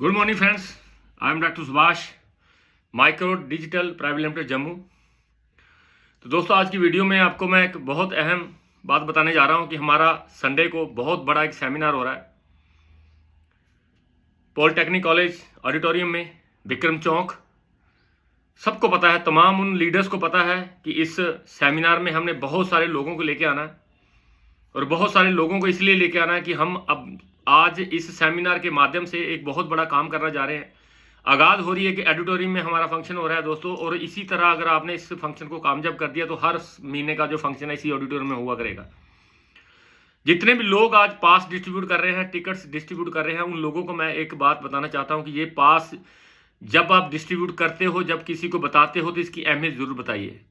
Good morning friends, I am doctor Subhash, micro digital private limited Jammu. तो दोस्तों, आज की वीडियो में आपको मैं एक बहुत अहम बात बताने जा रहा हूं कि हमारा संडे को बहुत बड़ा एक सेमिनार हो रहा है पॉलिटेक्निक कॉलेज ऑडिटोरियम में, विक्रम चौक। सबको पता है, तमाम उन लीडर्स को पता है कि इस सेमिनार में हमने बहुत सारे लोगों को लेके आना है और बहुत सारे लोगों को इसलिए लेके आना है कि हम अब आज इस सेमिनार के माध्यम से एक बहुत बड़ा काम करना जा रहे हैं। आगाज़ हो रही है कि ऑडिटोरियम में हमारा फंक्शन हो रहा है दोस्तों, और इसी तरह अगर आपने इस फंक्शन को कामयाब कर दिया तो हर महीने का जो फंक्शन है इसी ऑडिटोरियम में हुआ करेगा। जितने भी लोग आज पास डिस्ट्रीब्यूट कर रहे हैं, टिकट्स डिस्ट्रीब्यूट कर रहे हैं, उन लोगों को मैं एक बात बताना चाहता हूं कि ये पास जब आप डिस्ट्रीब्यूट करते हो, जब किसी को बताते हो, तो इसकी अहमियत जरूर बताइए,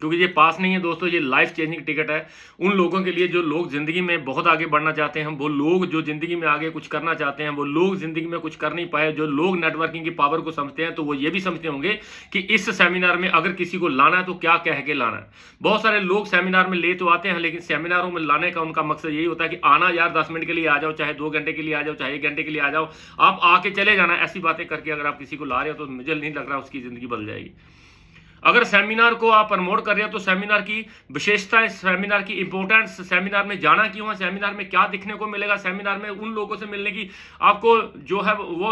क्योंकि ये पास नहीं है दोस्तों, ये लाइफ चेंजिंग टिकट है उन लोगों के लिए जो लोग ज़िंदगी में बहुत आगे बढ़ना चाहते हैं। वो लोग जो ज़िंदगी में आगे कुछ करना चाहते हैं, वो लोग ज़िंदगी में कुछ कर नहीं पाए, जो लोग नेटवर्किंग की पावर को समझते हैं, तो वो ये भी समझते होंगे कि इस सेमिनार में अगर किसी को लाना है तो क्या कह के लाना है। बहुत सारे लोग सेमिनार में ले तो आते हैं, लेकिन सेमिनारों में लाने का उनका मकसद यही होता है कि आना यार 10 मिनट के लिए आ जाओ, चाहे 2 घंटे के लिए आ जाओ, चाहे 1 घंटे के लिए आ जाओ, आप आके चले जाना। ऐसी बातें करके अगर आप किसी को ला रहे हो तो मुझे नहीं लग रहा उसकी ज़िंदगी बदल जाएगी। अगर सेमिनार को आप प्रमोट कर रहे हो तो सेमिनार की विशेषताएं, सेमिनार की इंपॉर्टेंस, सेमिनार में जाना क्यों है, सेमिनार में क्या दिखने को मिलेगा, सेमिनार में उन लोगों से मिलने की आपको जो है वो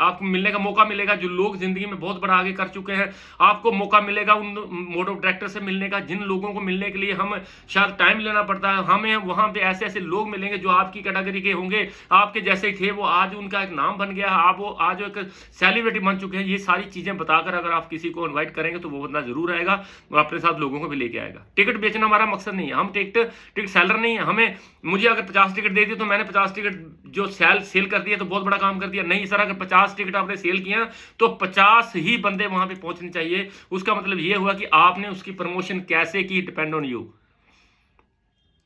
आपको मिलने का मौका मिलेगा जो लोग जिंदगी में बहुत बड़ा आगे कर चुके हैं। आपको मौका मिलेगा उन बोर्ड ऑफ डायरेक्टर से मिलने का जिन लोगों को मिलने के लिए हम शायद टाइम लेना पड़ता है। हमें वहां पे ऐसे ऐसे लोग मिलेंगे जो आपकी कैटेगरी के होंगे, आपके जैसे ही थे, वो आज उनका एक नाम बन गया है, आप वो आज एक सेलिब्रिटी बन चुके हैं। ये सारी चीजें बताकर अगर आप किसी को इन्वाइट करेंगे तो वो बंदा जरूर आएगा और अपने साथ लोगों को भी लेके आएगा। टिकट बेचना हमारा मकसद नहीं है, हम टिकट सेलर नहीं है। हमें मुझे अगर 50 टिकट दे दी तो मैंने 50 टिकट जो सेल कर दिया तो बहुत बड़ा काम कर दिया। नहीं सर, अगर 50 टिकट आपने सेल किया तो 50 ही बंदे वहां पे पहुंचने चाहिए। उसका मतलब यह हुआ कि आपने उसकी प्रमोशन कैसे की, डिपेंड ऑन यू।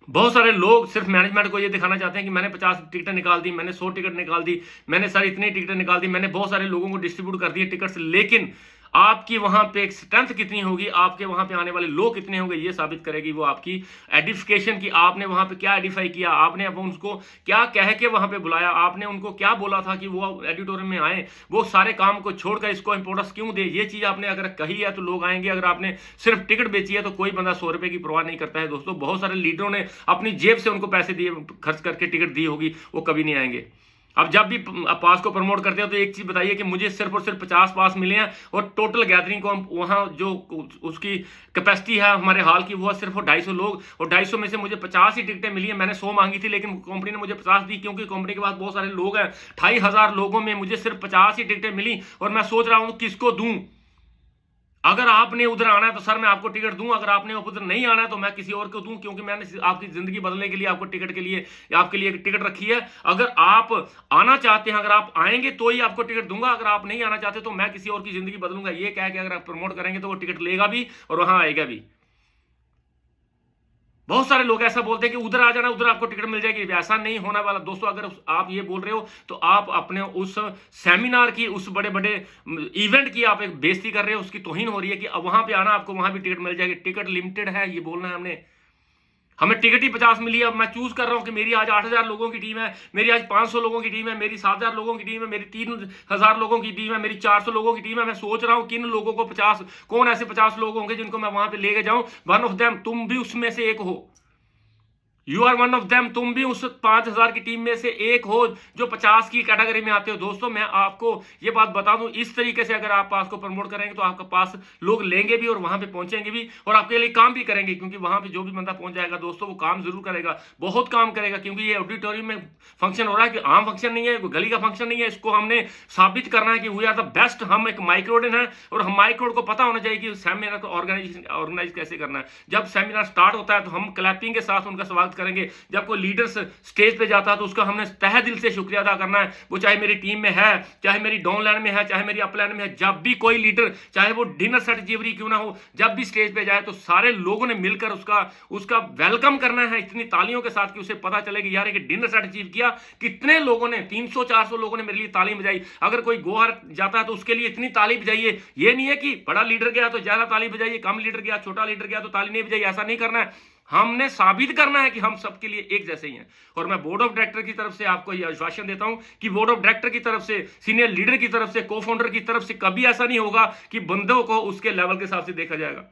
बहुत सारे लोग सिर्फ मैनेजमेंट को ये दिखाना चाहते हैं कि मैंने 50 टिकट निकाल दी, मैंने 100 टिकट निकाल दी, मैंने सारी इतनी टिकट निकाल दी, मैंने बहुत सारे लोगों को डिस्ट्रीब्यूट कर दिए टिकट्स। लेकिन आपकी वहां पे एक स्ट्रेंथ कितनी होगी, आपके वहां पे आने वाले लोग कितने होंगे, ये साबित करेगी वो आपकी एडिफिकेशन की। आपने वहां पे क्या एडिफाई किया, आपने अब उनको क्या कह के वहां पे बुलाया, आपने उनको क्या बोला था कि वो एडिटोरियम में आए, वो सारे काम को छोड़कर इसको इंपोर्टेंस क्यों दे। ये चीज आपने अगर कही है तो लोग आएंगे। अगर आपने सिर्फ टिकट बेची है तो कोई बंदा 100 रुपए की परवाह नहीं करता है दोस्तों। बहुत सारे लीडरों ने अपनी जेब से उनको पैसे दिए, खर्च करके टिकट दी होगी, वो कभी नहीं आएंगे। अब जब भी पास को प्रमोट करते हो तो एक चीज बताइए कि मुझे सिर्फ और सिर्फ 50 पास मिले हैं और टोटल गैदरिंग को हम वहां जो उसकी कैपेसिटी है हमारे हाल की वो है सिर्फ 250 लोग, और 250 में से मुझे 50 ही टिकटें मिली है। मैंने 100 मांगी थी लेकिन कंपनी ने मुझे 50 दी, क्योंकि कंपनी के पास बहुत सारे लोग हैं। 2500 लोगों में मुझे सिर्फ 50 ही टिकटें मिली और मैं सोच रहा हूं किसको दूं। अगर आपने उधर आना है तो सर मैं आपको टिकट दूं, अगर आपने उधर नहीं आना है तो मैं किसी और को दूं, क्योंकि मैंने आपकी जिंदगी बदलने के लिए आपको टिकट के लिए आपके लिए एक टिकट रखी है। अगर आप आना चाहते हैं, अगर आप आएंगे तो ही आपको टिकट दूंगा, अगर आप नहीं आना चाहते तो मैं किसी और की जिंदगी बदलूंगा। ये कह के अगर आप प्रमोट करेंगे तो वो टिकट लेगा भी और वहां आएगा भी। बहुत सारे लोग ऐसा बोलते हैं कि उधर आ जाना, उधर आपको टिकट मिल जाएगी। ऐसा नहीं होने वाला दोस्तों। अगर आप ये बोल रहे हो तो आप अपने उस सेमिनार की, उस बड़े बड़े इवेंट की आप एक बेइज्जती कर रहे हो, उसकी तौहीन हो रही है कि अब वहां पे आना, आपको वहां भी टिकट मिल जाएगी। टिकट लिमिटेड है, ये बोलना है हमने। हमें टिकट ही 50 मिली है। अब मैं चूज कर रहा हूं कि मेरी आज 8000 लोगों की टीम है, मेरी आज 500 लोगों की टीम है, मेरी 7000 लोगों की टीम है, मेरी 3000 लोगों की टीम है, मेरी 400 लोगों की टीम है। मैं सोच रहा हूं किन लोगों को 50, कौन ऐसे 50 लोग होंगे जिनको मैं वहां पे लेके जाऊं। वन ऑफ देम तुम भी उसमें से एक हो। You are one of them, तुम भी उस 5000 की टीम में से एक हो जो 50 की कैटेगरी में आते हो। दोस्तों मैं आपको ये बात बता दूं, इस तरीके से अगर आप पास को प्रमोट करेंगे तो आपके पास लोग लेंगे भी और वहां पे पहुंचेंगे भी और आपके लिए काम भी करेंगे, क्योंकि वहां पे जो भी बंदा पहुंच जाएगा दोस्तों वो काम जरूर करेगा, बहुत काम करेगा। क्योंकि ये ऑडिटोरियम में फंक्शन हो रहा है कि आम फंक्शन नहीं है, गली का फंक्शन नहीं है। इसको हमने साबित करना है कि वी आर द बेस्ट। हम एक माइक्रोडन है और हम माइक्रोड को पता होना चाहिए कि सेमिनार को ऑर्गेनाइज कैसे करना है। जब सेमिनार स्टार्ट होता है तो हम क्लैपिंग के साथ उनका स्वागत करेंगे। जब कोई लीडर्स स्टेज पे जाता है तो उसका हमने तहे दिल से शुक्रिया अदा करना है। वो चाहे मेरी टीम में है, चाहे मेरी डाउनलाइन में है, चाहे मेरी अपलाइन में है। जब भी कोई लीडर, चाहे वो डिनर सेट जीवरी क्यों ना हो, जब भी स्टेज पे जाए तो सारे लोगों ने मिलकर उसका वेलकम करना है इतनी तालियों के साथ कि उसे पता चले कि यार एक डिनर सेट अचीव किया। कितने लोगों ने, 300-400 लोगों ने मेरे लिए ताली बजाई। अगर कोई गोहर जाता है तो उसके लिए इतनी ताली बजाइए। ये नहीं है कि बड़ा लीडर गया तो ज्यादा ताली बजाइए, कम लीडर गया, छोटा लीडर गया तो ताली नहीं बजाइए। ऐसा नहीं करना है। हमने साबित करना है कि हम सबके लिए एक जैसे ही हैं। और मैं बोर्ड ऑफ डायरेक्टर की तरफ से आपको यह आश्वासन देता हूं कि बोर्ड ऑफ डायरेक्टर की तरफ से, सीनियर लीडर की तरफ से, को फाउंडर की तरफ से कभी ऐसा नहीं होगा कि बंदों को उसके लेवल के हिसाब से देखा जाएगा।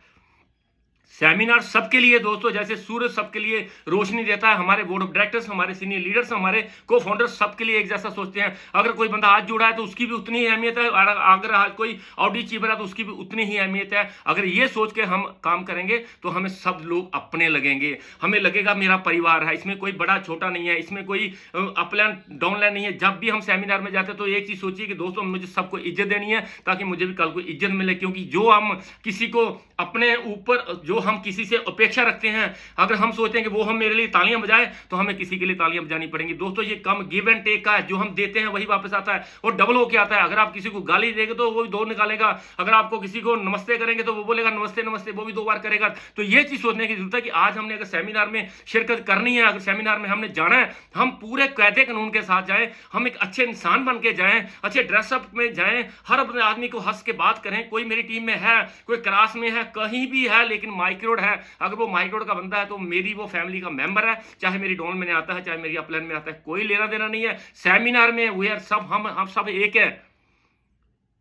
सेमिनार सबके लिए दोस्तों, जैसे सूरज सबके लिए रोशनी देता है, हमारे बोर्ड ऑफ डायरेक्टर्स, हमारे सीनियर लीडर्स, हमारे को फाउंडर्स सबके लिए एक जैसा सोचते हैं। अगर कोई बंदा आज जुड़ा है तो उसकी भी उतनी ही अहमियत है, और अगर आज कोई ऑडिट चीवर है तो उसकी भी उतनी ही अहमियत है। अगर ये सोच के हम काम करेंगे तो हमें सब लोग अपने लगेंगे, हमें लगेगा मेरा परिवार है, इसमें कोई बड़ा छोटा नहीं है, इसमें कोई अपलाइन डाउनलाइन नहीं है। जब भी हम सेमिनार में जाते हैं तो एक चीज सोचिए कि दोस्तों मुझे सबको इज्जत देनी है ताकि मुझे भी कल को इज्जत मिले। क्योंकि जो हम किसी को अपने ऊपर, जो हम किसी से अपेक्षा रखते हैं, अगर हम सोचते हैं कि वो हम मेरे लिए तालियां बजाए तो हमें किसी के लिए तालियां बजानी पड़ेंगी। दोस्तों ये कम गिव एंड टेक का है, जो हम देते हैं वही वापस आता है और डबल होके आता है। अगर आप किसी को गाली देंगे तो वो भी दो निकालेगा, अगर आपको किसी को नमस्ते करेंगे तो वो बोलेगा नमस्ते नमस्ते, वो भी 2 बार करेगा। तो ये चीज सोचने की जरूरत है कि आज हमने अगर सेमिनार में शिरकत करनी है, अगर सेमिनार में हमने जाना है, हम पूरे कायदे कानून के साथ जाएं, हम एक अच्छे इंसान बन के जाएं, अच्छे ड्रेसअप में जाएं, हर अपने आदमी को हंस के बात करें। कोई मेरी टीम में है, कोई क्रास में है, कहीं भी है, लेकिन माइक्रोड है, अगर वो माइक्रोड का बंदा है तो मेरी वो फैमिली का मेंबर है, चाहे मेरी डॉन में आता है, चाहे मेरी अपलाइन में आता है, कोई लेना देना नहीं है। सेमिनार में वी आर सब, हम सब एक है।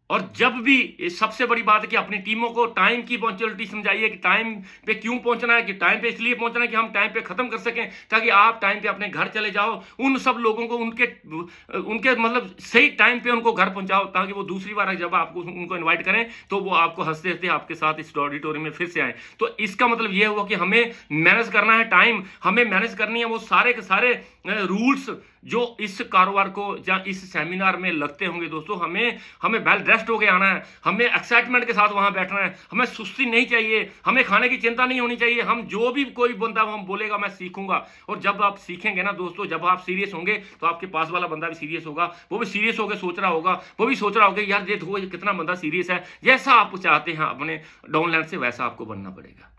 और जब भी, सबसे बड़ी बात है कि अपनी टीमों को टाइम की पंक्चुअलिटी समझाइए कि टाइम पे क्यों पहुंचना है, कि टाइम पे इसलिए पहुंचना है कि हम टाइम पे खत्म कर सकें, ताकि आप टाइम पे अपने घर चले जाओ। उन सब लोगों को उनके मतलब सही टाइम पे उनको घर पहुंचाओ, ताकि वो दूसरी बार जब आपको उनको इन्वाइट करें तो वो आपको हंसते हंसते आपके साथ इस ऑडिटोरियम में फिर से आए। तो इसका मतलब ये हुआ कि हमें मैनेज करना है टाइम, हमें मैनेज करनी है वो सारे के सारे रूल्स जो इस कारोबार को या इस सेमिनार में लगते होंगे। दोस्तों हमें वेल ड्रेस्ड होके आना है, हमें एक्साइटमेंट के साथ वहां बैठना है, हमें सुस्ती नहीं चाहिए, हमें खाने की चिंता नहीं होनी चाहिए। हम जो भी कोई बंदा हम बोलेगा मैं सीखूंगा, और जब आप सीखेंगे ना दोस्तों, जब आप सीरियस होंगे तो आपके पास वाला बंदा भी सीरियस होगा, वो भी सीरियस होकर सोच रहा होगा, वो भी सोच रहा होगा यार ये देखो कितना बंदा सीरियस है। जैसा आप चाहते हैं अपने डाउनलाइन से, वैसा आपको बनना पड़ेगा।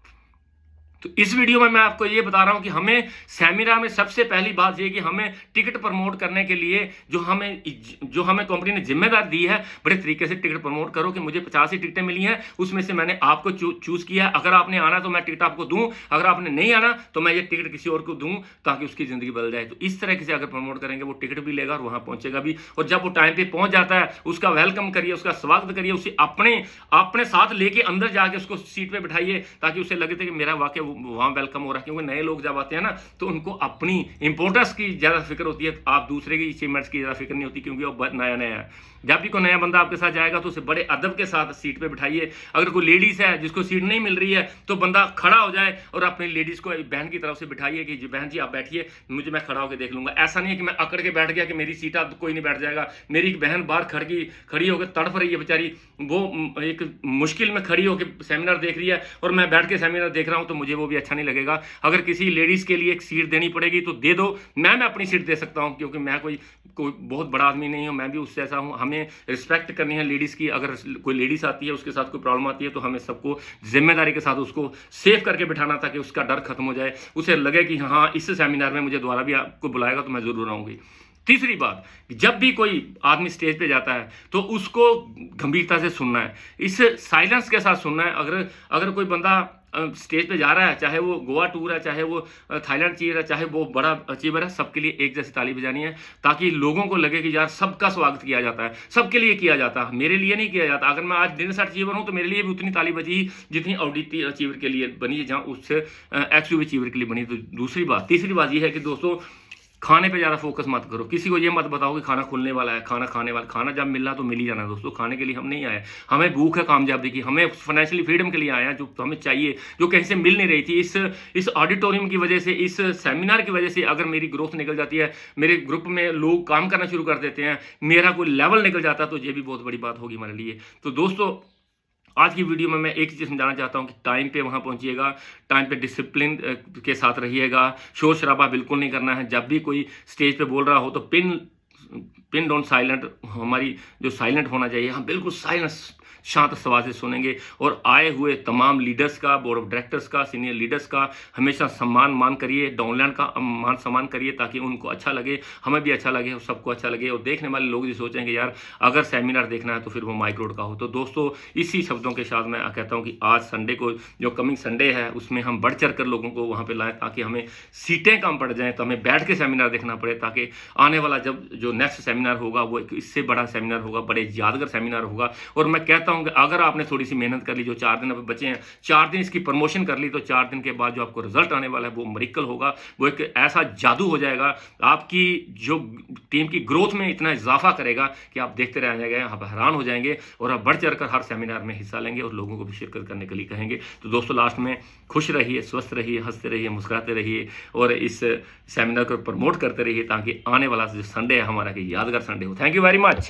तो इस वीडियो में मैं आपको ये बता रहा हूं कि हमें सेमिनार में सबसे पहली बात ये कि हमें टिकट प्रमोट करने के लिए जो हमें कंपनी ने जिम्मेदारी दी है, बड़े तरीके से टिकट प्रमोट करो कि मुझे 50 ही टिकटें मिली हैं, उसमें से मैंने आपको चूज किया है। अगर आपने आना तो मैं टिकट आपको दूं, अगर आपने नहीं आना तो मैं ये टिकट किसी और को दूं ताकि उसकी जिंदगी बदल जाए। तो इस तरह से अगर प्रमोट करेंगे वो टिकट भी लेगा और वहां पहुंचेगा भी। और जब वो टाइम पे पहुंच जाता है उसका वेलकम करिए, उसका स्वागत करिए, उसे अपने साथ लेके अंदर जाके उसको सीट पे बिठाइए ताकि उसे लगे कि मेरा वाकई वहां वेलकम हो रहा है। क्योंकि नए लोग जब आते हैं ना तो उनको अपनी इंपॉर्टेंस की ज्यादा फिक्र होती है, आप दूसरे की अचीवमेंट्स की ज्यादा फिक्र नहीं होती, क्योंकि वो नया नया है। जब भी कोई नया बंदा आपके साथ जाएगा तो उसे बड़े अदब के साथ सीट पे बिठाइए। अगर कोई लेडीज है जिसको सीट नहीं मिल रही है तो बंदा खड़ा हो जाए और अपनी लेडीज को बहन की तरफ से बिठाइए कि बहन जी आप बैठिए, मुझे मैं खड़ा होकर देख लूंगा। ऐसा नहीं है कि मैं अकड़ के बैठ गया कि मेरी सीट अब कोई नहीं बैठ जाएगा। मेरी एक बहन बाहर खड़ी होकर तड़फ रही है बेचारी, वो एक मुश्किल में खड़ी होकर सेमिनार देख रही है और मैं बैठ के सेमिनार देख रहा हूं, तो मुझे वो भी अच्छा नहीं लगेगा। अगर किसी लेडीज के लिए एक सीट देनी पड़ेगी तो दे दो, मैं अपनी सीट दे सकता हूं, क्योंकि मैं कोई बहुत बड़ा आदमी नहीं हूं, मैं भी उससे ऐसा हूं। हमें रिस्पेक्ट करनी है लेडीज की। अगर कोई लेडीज आती है उसके साथ कोई प्रॉब्लम आती है तो हमें सबको जिम्मेदारी के साथ उसको सेव करके बिठाना, ताकि उसका डर खत्म हो जाए, उसे लगे कि हाँ इस सेमिनार में मुझे दोबारा भी आपको बुलाएगा तो मैं जरूर आऊंगी। तीसरी बात, जब भी कोई आदमी स्टेज पे जाता है तो उसको गंभीरता से सुनना है, इस साइलेंस के साथ सुनना है। अगर कोई बंदा स्टेज पे जा रहा है, चाहे वो गोवा टूर है, चाहे वो थाईलैंड चीयर है, चाहे वो बड़ा अचीवर है, सबके लिए एक जैसी ताली बजानी है ताकि लोगों को लगे कि यार सबका स्वागत किया जाता है, सबके लिए किया जाता है, मेरे लिए नहीं किया जाता। अगर मैं आज डिनर सेट अचीवर हूं तो मेरे लिए भी उतनी ताली बजी जितनी ऑडिट अचीवर के लिए बनी है, जहां उससे एक्सयूवी अचीवर के लिए बनी। तो तीसरी बात यह है कि दोस्तों खाने पे ज़्यादा फोकस मत करो। किसी को ये मत बताओ कि खाना खुलने वाला है, खाना खाने वाला, खाना जब मिलना तो मिल ही जाना। दोस्तों खाने के लिए हम नहीं आए, हमें भूख है कामयाबी की, हमें फाइनेंशियली फ्रीडम के लिए आए हैं जो हमें चाहिए, जो कहीं से मिल नहीं रही थी। इस ऑडिटोरियम की वजह से, इस सेमिनार की वजह से अगर मेरी ग्रोथ निकल जाती है, मेरे ग्रुप में लोग काम करना शुरू कर देते हैं, मेरा कोई लेवल निकल जाता है, तो ये भी बहुत बड़ी बात होगी हमारे लिए। तो दोस्तों आज की वीडियो में मैं एक चीज़ समझाना चाहता हूं कि टाइम पे वहां पहुंचिएगा, टाइम पे डिसिप्लिन के साथ रहिएगा, शोर शराबा बिल्कुल नहीं करना है। जब भी कोई स्टेज पे बोल रहा हो तो पिन डॉन साइलेंट, हमारी जो साइलेंट होना चाहिए, हम बिल्कुल शांत स्वभाव से सुनेंगे और आए हुए तमाम लीडर्स का, बोर्ड ऑफ डायरेक्टर्स का, सीनियर लीडर्स का हमेशा मान करिए, डाउनलाइन का मान सम्मान करिए, ताकि उनको अच्छा लगे, हमें भी अच्छा लगे और सबको अच्छा लगे, और देखने वाले लोग भी सोचेंगे यार अगर सेमिनार देखना है तो फिर वो माइक रोड का हो। तो दोस्तों इसी शब्दों के साथ मैं कहता हूँ कि आज संडे को, जो कमिंग संडे है, उसमें हम बढ़ चढ़ कर लोगों को वहाँ पे लाएं, ताकि हमें सीटें कम पड़ जाएं, तो हमें बैठ के सेमिनार देखना पड़े, ताकि आने वाला जब जो नेक्स्ट सेमिनार होगा वो एक इससे बड़ा सेमिनार होगा, बड़े यादगार सेमिनार होगा। और मैं कहता हूँ कि अगर आपने थोड़ी सी मेहनत कर ली, जो 4 दिन अब बचे हैं, 4 दिन इसकी प्रमोशन कर ली, तो 4 दिन के बाद जो आपको रिजल्ट आने वाला है वो मिरेकल होगा, वो एक ऐसा जादू हो जाएगा, आपकी जो टीम की ग्रोथ में इतना इजाफा करेगा कि आप देखते रह जाएंगे, आप हैरान हो जाएंगे, और आप बढ़ चढ़कर हर सेमिनार में हिस्सा लेंगे और लोगों को भी शिरकत करने के लिए कहेंगे। तो दोस्तों लास्ट में खुश रहिए, स्वस्थ रहिए, हंसते रहिए, मुस्कुराते रहिए, और इस सेमिनार को प्रमोट करते रहिए, ताकि आने वाला जो संडे है हमारा कि यादगार संडे हो। Thank you very much.